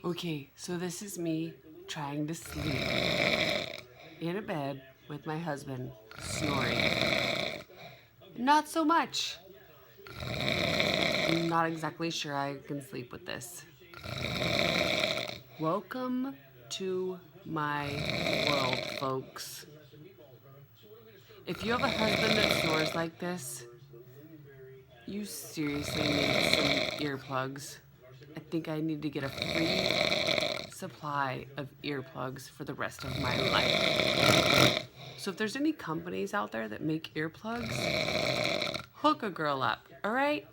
Okay, so this is me trying to sleep in a bed with my husband snoring. Not so much. I'm not exactly sure I can sleep with this. Welcome to my world, folks. If you have a husband that snores like this, you seriously need some earplugs. I think I need to get a free supply of earplugs for the rest of my life. So if there's any companies out there that make earplugs, hook a girl up, all right?